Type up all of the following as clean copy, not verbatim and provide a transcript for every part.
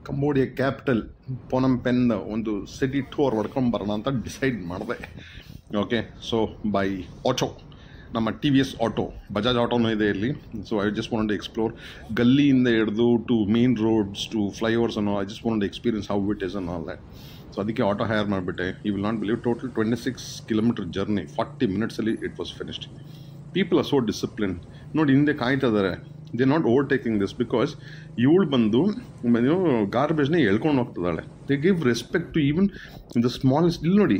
Cambodia capital Phnom Penh ಒಂದು city tour ಹೊಡ್ಕೊಂಡು ಬರೋಣ ಅಂತ ಡಿಸೈಡ್ ಮಾಡಿದೆ. ಓಕೆ, ಸೊ ಬೈ ಆಟೋ, ನಮ್ಮ ಟಿ ವಿ ಎಸ್ ಆಟೋ, ಬಜಾಜ್ ಆಟೋನೂ ಇದೆ ಇಲ್ಲಿ. So I just want to explore ಗಲ್ಲಿಯಿಂದ ಹಿಡಿದು to main roads to flyovers ಅನ್ನೋ. I just want to experience how it is on all that. So ಅದಕ್ಕೆ ಆಟೋ ಹೈರ್ ಮಾಡಿಬಿಟ್ಟೆ. You will not believe, total 26 kilometre journey 40 ಮಿನಿಟ್ಸಲ್ಲಿ it was finished. People are so discipline. ನೋಡಿ ಹಿಂದೆ ಕಾಯ್ತಾ ಇದ್ದಾರೆ. They not overtaking this because ಇವಳು ಬಂದು ಗಾರ್ಬೇಜ್ನ ಎಳ್ಕೊಂಡು ಹೋಗ್ತಿದ್ದಾಳೆ. They give respect to even the smallest. ಇಲ್ಲಿ ನೋಡಿ,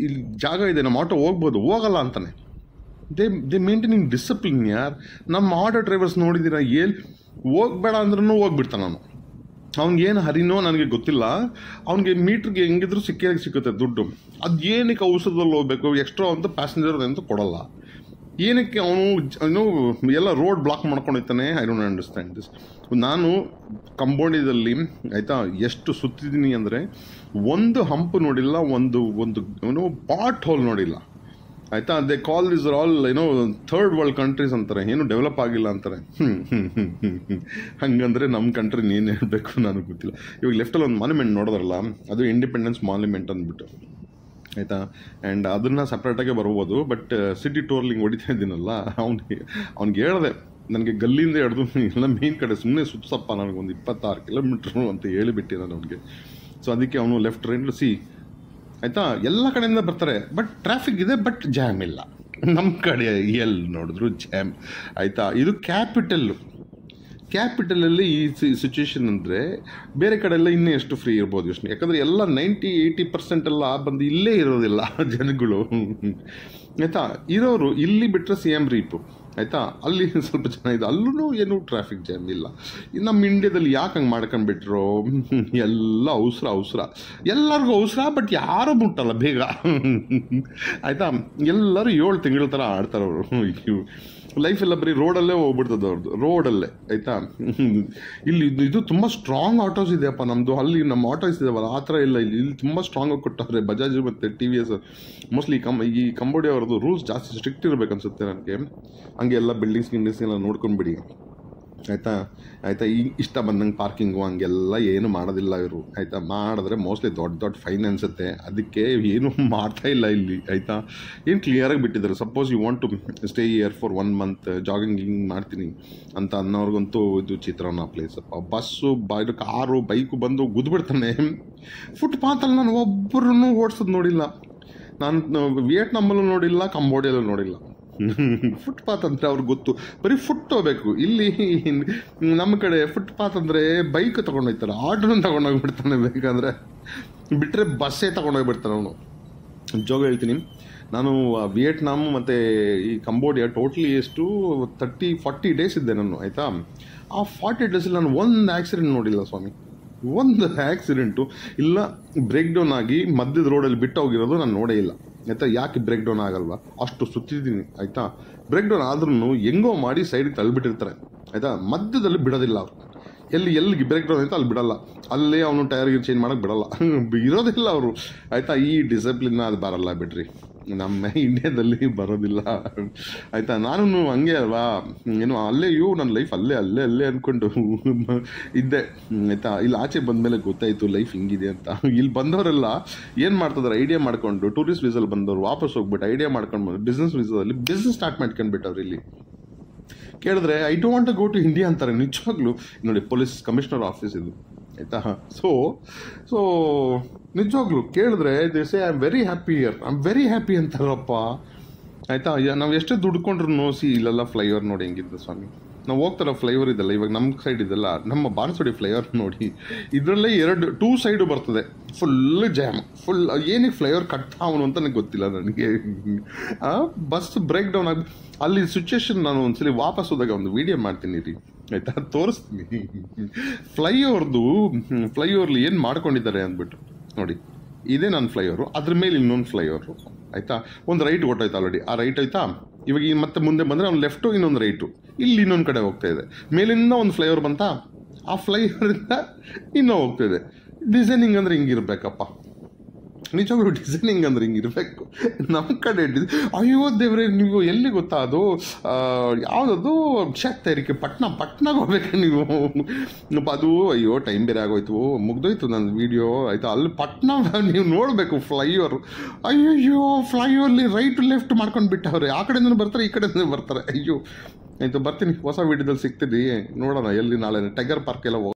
ಇಲ್ಲಿ ಜಾಗ ಇದೆ, ನಮ್ಮ ಆಟೋ ಹೋಗ್ಬೋದು, ಹೋಗಲ್ಲ ಅಂತಾನೆ. ದೇ ಮೇಂಟೈನಿಂಗ್ ಡಿಸಿಪ್ಲಿನ್ ಯಾರ್. ನಮ್ಮ ಆಟೋ ಡ್ರೈವರ್ಸ್ ನೋಡಿದ್ದೀರಾ, ಹೋಗ್ಬೇಡ ಅಂದ್ರೂ ಹೋಗ್ಬಿಡ್ತಾನೆ. ನಾನು ಅವ್ನಿಗೇನು ಹರಿನೋ ನನಗೆ ಗೊತ್ತಿಲ್ಲ. ಅವ್ನಿಗೆ ಮೀಟ್ರಿಗೆ ಹೆಂಗಿದ್ರು ಸಿಗುತ್ತೆ ದುಡ್ಡು. ಅದು ಏನಕ್ಕೆ ಔಷಧದಲ್ಲಿ ಹೋಗ್ಬೇಕು ಎಕ್ಸ್ಟ್ರಾ ಅಂತ ಪ್ಯಾಸೆಂಜರ್ ಅಂತ ಕೊಡಲ್ಲ. ಏನಕ್ಕೆ ಅವನು ಎಲ್ಲ ರೋಡ್ ಬ್ಲಾಕ್ ಮಾಡ್ಕೊಂಡಿರ್ತಾನೆ. I don't understand this. ನಾನು ಕಂಬೋಡಿಯಾದಲ್ಲಿ ಆಯಿತಾ ಎಷ್ಟು ಸುತ್ತಿದ್ದೀನಿ ಅಂದರೆ ಒಂದು ಹಂಪು ನೋಡಿಲ್ಲ, ಒಂದು ಪಾಟ್ ಹೋಲ್ ನೋಡಿಲ್ಲ. ಆಯಿತಾ, they call this all third world countries ಅಂತಾರೆ, ಏನು ಡೆವಲಪ್ ಆಗಿಲ್ಲ ಅಂತಾರೆ. ಹಂಗಂದರೆ ನಮ್ಮ ಕಂಟ್ರಿ ನೀನು ಹೇಳಬೇಕು, ನನಗೆ ಗೊತ್ತಿಲ್ಲ. ಇವಾಗ ಲೆಫ್ಟಲ್ಲಿ ಒಂದು ಮಾನ್ಯುಮೆಂಟ್ ನೋಡಿದ್ರಲ್ಲ, ಅದು ಇಂಡಿಪೆಂಡೆನ್ಸ್ ಮಾನ್ಯುಮೆಂಟ್ ಅಂದ್ಬಿಟ್ಟು, ಆಯಿತಾ. ಆ್ಯಂಡ್ ಅದನ್ನು ಸಪ್ರೇಟಾಗೆ ಬರ್ಬೋದು. ಬಟ್ ಸಿಟಿ ಟೂರ್ಲಿಂಗ್ ಹೊಡಿತಾ ಇದ್ದೀನಲ್ಲ, ಅವ್ನಿಗೆ ಹೇಳಿದೆ, ನನಗೆ ಗಲ್ಲಿಂದ ಹಿಡಿದು ಎಲ್ಲ ಮೇನ್ ಕಡೆ ಸುಮ್ಮನೆ ಸುತ್ತಪ್ಪ, ನನಗೊಂದು 26 ಕಿಲೋಮೀಟ್ರು ಅಂತ ಹೇಳಿಬಿಟ್ಟೆ ನಾನು ಅವನಿಗೆ. ಸೊ ಅದಕ್ಕೆ ಅವನು ಲೆಫ್ಟ್ ರೈಟ್ ಆಯಿತಾ, ಎಲ್ಲ ಕಡೆಯಿಂದ ಬರ್ತಾರೆ. ಬಟ್ ಟ್ರಾಫಿಕ್ ಇದೆ, ಬಟ್ ಜಾಮ್ ಇಲ್ಲ. ನಮ್ಮ ಕಡೆ ಎಲ್ಲಿ ನೋಡಿದ್ರು ಜಾಮ್, ಆಯಿತಾ. ಇದು ಕ್ಯಾಪಿಟಲಲ್ಲಿ ಈ ಸಿಚುವೇಶನ್ ಅಂದರೆ ಬೇರೆ ಕಡೆ ಎಲ್ಲ ಇನ್ನೂ ಎಷ್ಟು ಫ್ರೀ ಇರ್ಬೋದು ಯೋಚನೆ. ಯಾಕಂದರೆ ಎಲ್ಲ 90-80% ಎಲ್ಲ ಬಂದು ಇಲ್ಲೇ ಇರೋದಿಲ್ಲ ಜನಗಳು, ಆಯಿತಾ. ಇರೋರು ಇಲ್ಲಿ ಬಿಟ್ಟರೆ CM ರೀಪು, ಆಯಿತಾ. ಅಲ್ಲಿ ಸ್ವಲ್ಪ ಜನ ಇದೆ, ಅಲ್ಲೂ ಏನೂ ಟ್ರಾಫಿಕ್ ಜಾಮ್ ಇಲ್ಲ. ನಮ್ಮ ಇಂಡಿಯಾದಲ್ಲಿ ಯಾಕೆ ಹಂಗೆ ಮಾಡ್ಕೊಂಡ್ಬಿಟ್ರು? ಎಲ್ಲ ಅವಸರ ಎಲ್ಲರಿಗೂ ಅವಸರ, ಬಟ್ ಯಾರೂ ಮುಟ್ಟಲ್ಲ ಬೇಗ, ಆಯಿತಾ. ಎಲ್ಲರೂ 7 ತಿಂಗಳ ಥರ ಆಡ್ತಾರೆ ಅವರು. ಲೈಫ್ ಎಲ್ಲ ಬರೀ ರೋಡಲ್ಲೇ ಹೋಗ್ಬಿಡ್ತದೆ ಅವ್ರದ್ದು, ರೋಡಲ್ಲೇ, ಆಯಿತಾ. ಇಲ್ಲಿ ಇದು ತುಂಬ ಸ್ಟ್ರಾಂಗ್ ಆಟೋಸ್ ಇದೆಯಪ್ಪ ನಮ್ಮದು. ಅಲ್ಲಿ ನಮ್ಮ ಆಟೋಸ್ ಇದಾವಲ್ಲ ಆ ಥರ ಇಲ್ಲ. ಇಲ್ಲಿ ತುಂಬ ಸ್ಟ್ರಾಂಗ್ ಆಗಿ ಕೊಟ್ಟವ್ರೆ ಬಜಾಜ್ ಮತ್ತು TVS. ಮೋಸ್ಟ್ಲಿ ಈ ಕಂಬೋಡಿಯಾ ಅವ್ರದ್ದು ರೂಲ್ಸ್ ಜಾಸ್ತಿ ಸ್ಟ್ರಿಕ್ಟ್ ಇರಬೇಕು ಅನ್ಸುತ್ತೆ ನನಗೆ. ಹಂಗೆ ಎಲ್ಲ ಬಿಲ್ಡಿಂಗ್ಸ್ ಎಲ್ಲ ನೋಡ್ಕೊಂಡ್ಬಿಡಿ, ಆಯಿತಾ. ಇಷ್ಟ ಬಂದಂಗೆ ಪಾರ್ಕಿಂಗು ಹಂಗೆಲ್ಲ ಏನು ಮಾಡೋದಿಲ್ಲ ಇವರು, ಆಯಿತಾ. ಮಾಡಿದ್ರೆ ಮೋಸ್ಟ್ಲಿ ದೊಡ್ಡ ಫೈನ್ ಅನಿಸುತ್ತೆ. ಅದಕ್ಕೆ ಏನು ಮಾಡ್ತಾ ಇಲ್ಲ ಇಲ್ಲಿ, ಆಯಿತಾ. ಏನು ಕ್ಲಿಯರಾಗಿ ಬಿಟ್ಟಿದ್ದಾರೆ. Suppose you want to stay here for 1 month, jogging ಮಾಡ್ತೀನಿ ಅಂತ ಅನ್ನೋರ್ಗಂತೂ ಇದು ಚಿತ್ರಾನ್ನ ಪ್ಲೇಸ್. ಬಸ್ಸು ಇದು ಕಾರು ಬೈಕು ಬಂದು ಗುದ್ಬಿಡ್ತಾನೆ. ಫುಟ್ಪಾತಲ್ಲಿ ನಾನು ಒಬ್ಬರನ್ನು ಓಡಿಸೋದು ನೋಡಿಲ್ಲ. ನಾನು ವಿಯೆಟ್ನಾಮಲ್ಲೂ ನೋಡಿಲ್ಲ, ಕಂಬೋಡಿಯಲ್ಲೂ ನೋಡಿಲ್ಲ. ಫುಟ್ಪಾತ್ ಅಂದರೆ ಅವ್ರಿಗೆ ಗೊತ್ತು, ಬರೀ ಫುಟ್ ಹೋಗ್ಬೇಕು. ಇಲ್ಲಿ ನಮ್ಮ ಕಡೆ ಫುಟ್ಪಾತ್ ಅಂದರೆ ಬೈಕ್ ತೊಗೊಂಡೋಗ್ತಾರೆ, ಆಟೋನ ತೊಗೊಂಡೋಗ್ಬಿಡ್ತಾನೆ. ಬೇಕಾದರೆ ಬಿಟ್ಟರೆ ಬಸ್ಸೇ ತೊಗೊಂಡೋಗ್ಬಿಡ್ತಾನೆ ಅವನು. ಜೋಗ ಹೇಳ್ತೀನಿ, ನಾನು ವಿಯೆಟ್ನಾಮ್ ಮತ್ತು ಈ ಕಂಬೋಡಿಯಾ ಟೋಟ್ಲಿ ಎಷ್ಟು 30-40 ಡೇಸ್ ಇದ್ದೆ ನಾನು, ಆಯಿತಾ. ಆ 40 ಡೇಸಲ್ಲಿ ನಾನು ಒಂದು ಆಕ್ಸಿಡೆಂಟ್ ನೋಡಿಲ್ಲ ಸ್ವಾಮಿ. ಒಂದು ಆಕ್ಸಿಡೆಂಟು ಇಲ್ಲ. ಬ್ರೇಕ್ ಡೌನ್ ಆಗಿ ಮಧ್ಯದ ರೋಡಲ್ಲಿ ಬಿಟ್ಟು ಹೋಗಿರೋದು ನಾನು ನೋಡೇ ಇಲ್ಲ, ಆಯಿತಾ. ಯಾಕೆ ಬ್ರೇಕ್ ಡೌನ್ ಆಗಲ್ವಾ? ಅಷ್ಟು ಸುತ್ತಿದ್ದೀನಿ, ಆಯಿತಾ. ಬ್ರೇಕ್ ಡೌನ್ ಆದ್ರೂ ಹೆಂಗೋ ಮಾಡಿ ಸೈಡಿಗೆ ತಳ್ಳಿಬಿಟ್ಟಿರ್ತಾರೆ, ಆಯಿತಾ. ಮಧ್ಯದಲ್ಲಿ ಬಿಡೋದಿಲ್ಲ ಅವರು. ಎಲ್ಲಿಗೆ ಬ್ರೇಕ್ ಡೌನ್ ಆಯಿತಾ ಅಲ್ಲಿ ಬಿಡಲ್ಲ. ಅಲ್ಲೇ ಅವನು ಟೈರ್ ಚೇಂಜ್ ಮಾಡೋಕ್ಕೆ ಬಿಡಲ್ಲ, ಇರೋದಿಲ್ಲ ಅವರು, ಆಯಿತಾ. ಈ ಡಿಸಿಪ್ಲಿನ್ ಅದು ಬರಲ್ಲ ಬಿಡ್ರಿ, ನಮ್ಮ ಇಂಡಿಯಾದಲ್ಲಿ ಬರೋದಿಲ್ಲ, ಆಯಿತಾ. ನಾನು ಹಂಗೆ ಅಲ್ವಾ, ಅಲ್ಲೇ ನನ್ನ ಲೈಫ್ ಅಲ್ಲೇ ಅಂದ್ಕೊಂಡು ಇದ್ದೆ, ಆಯಿತಾ. ಇಲ್ಲಿ ಆಚೆ ಬಂದಮೇಲೆ ಗೊತ್ತಾಯಿತು ಲೈಫ್ ಹಿಂಗಿದೆ ಅಂತ. ಇಲ್ಲಿ ಬಂದವರೆಲ್ಲ ಏನು ಮಾಡ್ತಿದ್ದಾರೆ, ಐಡಿಯಾ ಮಾಡ್ಕೊಂಡು ಟೂರಿಸ್ಟ್ ವೀಸಲ್ಲಿ ಬಂದವರು ವಾಪಸ್ ಹೋಗ್ಬಿಟ್ಟು ಐಡಿಯಾ ಮಾಡ್ಕೊಂಡು ಬಂದು ಬಿಸ್ನೆಸ್ ವೀಸಾದಲ್ಲಿ ಬಿಸ್ನೆಸ್ ಸ್ಟಾರ್ಟ್ ಮಾಡ್ಕೊಂಡ್ಬಿಟ್ಟವ್ರು. ಇಲ್ಲಿ ಕೇಳಿದ್ರೆ I don't want to go to India ಅಂತಾರೆ. ನಿಜವಾಗ್ಲೂ ನೋಡಿ, ಪೊಲೀಸ್ ಕಮಿಷನರ್ ಆಫೀಸ್ ಇದು, ಆಯಿತಾ. ಸೊ ನಿಜವಾಗ್ಲೂ ಕೇಳಿದ್ರೆ they say I am very happy ಅಂತಾರಪ್ಪ, ಆಯಿತಾ. ನಾವು ಎಷ್ಟೇ ದುಡ್ಕೊಂಡ್ರು ಇಲ್ಲೆಲ್ಲ ಫ್ಲೈಓವರ್ ನೋಡಿ ಹೆಂಗಿದ್ದು ಸ್ವಾಮಿ. ನಾವು ಹೋಗ್ತಾರ ಫ್ಲೈಓವರ್ ಇದೆಲ್ಲ, ಇವಾಗ ನಮ್ಮ ಸೈಡ್ ಇದೆಲ್ಲ, ನಮ್ಮ ಬಾಣಸೋಡಿ ಫ್ಲೈಓವರ್ ನೋಡಿ, ಇದರಲ್ಲೇ 2 ಸೈಡು ಬರ್ತದೆ, ಫುಲ್ ಜಾಮ್, ಫುಲ್. ಏನಕ್ಕೆ ಫ್ಲೈಓವರ್ ಕಟ್ಟಾವನು ಅಂತ ನನಗೆ ಗೊತ್ತಿಲ್ಲ ನನಗೆ. ಬಸ್ ಬ್ರೇಕ್ ಡೌನ್ ಆಗಿ ಅಲ್ಲಿ ಸಿಚುವೇಶನ್ ನಾನು ಒಂದ್ಸಲಿ ವಾಪಸ್ ಹೋದಾಗ ಒಂದು ವಿಡಿಯೋ ಮಾಡ್ತೀನಿ ರೀ, ಆಯಿತಾ, ತೋರಿಸ್ತೀನಿ. ಫ್ಲೈಓವರ್ಲಿ ಏನು ಮಾಡ್ಕೊಂಡಿದ್ದಾರೆ ಅಂದ್ಬಿಟ್ಟು ನೋಡಿ. ಇದೇ ನನ್ನ ಫ್ಲೈಓವರು, ಅದ್ರ ಮೇಲೆ ಇನ್ನೊಂದು ಫ್ಲೈಓವರು, ಆಯಿತಾ. ಒಂದು ರೈಟ್ ಹೊಟ್ಟೋಯ್ತು ಆಲ್ರೆಡಿ, ಆ ರೈಟ್ ಆಯಿತಾ. ಇವಾಗ ಮತ್ತೆ ಮುಂದೆ ಬಂದರೆ ಅವ್ನು ಲೆಫ್ಟು, ಇನ್ನೊಂದು ರೈಟು, ಇಲ್ಲಿ ಇನ್ನೊಂದು ಕಡೆ ಹೋಗ್ತಾ ಇದೆ. ಮೇಲಿಂದ ಒಂದು ಫ್ಲೈಓವರ್ ಬಂತಾ, ಆ ಫ್ಲೈಓವರಿಂದ ಇನ್ನೂ ಹೋಗ್ತಾ ಇದೆ. ಡಿಸೈನಿಂಗ್ ಅಂದರೆ ಹಿಂಗಿರ್ಬೇಕಪ್ಪ, ನಿಜವಾಗ್ಲೂ ಡಿಸೈನಿಂಗ್ ಅಂದ್ರೆ ಹಿಂಗೆ ಇರಬೇಕು. ನಮ್ಮ ಕಡೆ ಅಯ್ಯೋ ದೇವ್ರೆ, ನೀವು ಎಲ್ಲಿ ಗೊತ್ತಾ ಅದು ಯಾವುದದು ಶಾಕ್ ತಯಾರಿಕೆ ಪಟ್ನಾಗ ಹೋಗ್ಬೇಕು ನೀವು. ಅದು ಅಯ್ಯೋ ಟೈಮ್ ಬೇರೆ ಆಗೋಯ್ತು, ಮುಗ್ದೋಯ್ತು ನನ್ನ ವಿಡಿಯೋ ಆಯಿತು. ಅಲ್ಲಿ ಪಟ್ನಾ ನೀವು ನೋಡಬೇಕು ಫ್ಲೈಓವರ್. ಅಯ್ಯೋ ಫ್ಲೈಓವರ್ಲಿ ರೈಟ್ ಲೆಫ್ಟ್ ಮಾಡ್ಕೊಂಡು ಬಿಟ್ಟವ್ರೆ. ಆ ಕಡೆಯಿಂದ ಬರ್ತಾರೆ, ಈ ಕಡೆಯಿಂದ ಬರ್ತಾರೆ. ಅಯ್ಯೋ ಆಯಿತು, ಬರ್ತೀನಿ, ಹೊಸ ವಿಡಿಯೋದಲ್ಲಿ ಸಿಗ್ತೀನಿ. ನೋಡೋಣ ಎಲ್ಲಿ ನಾಳೆ ಟೈಗರ್ ಪಾರ್ಕ್ ಎಲ್ಲ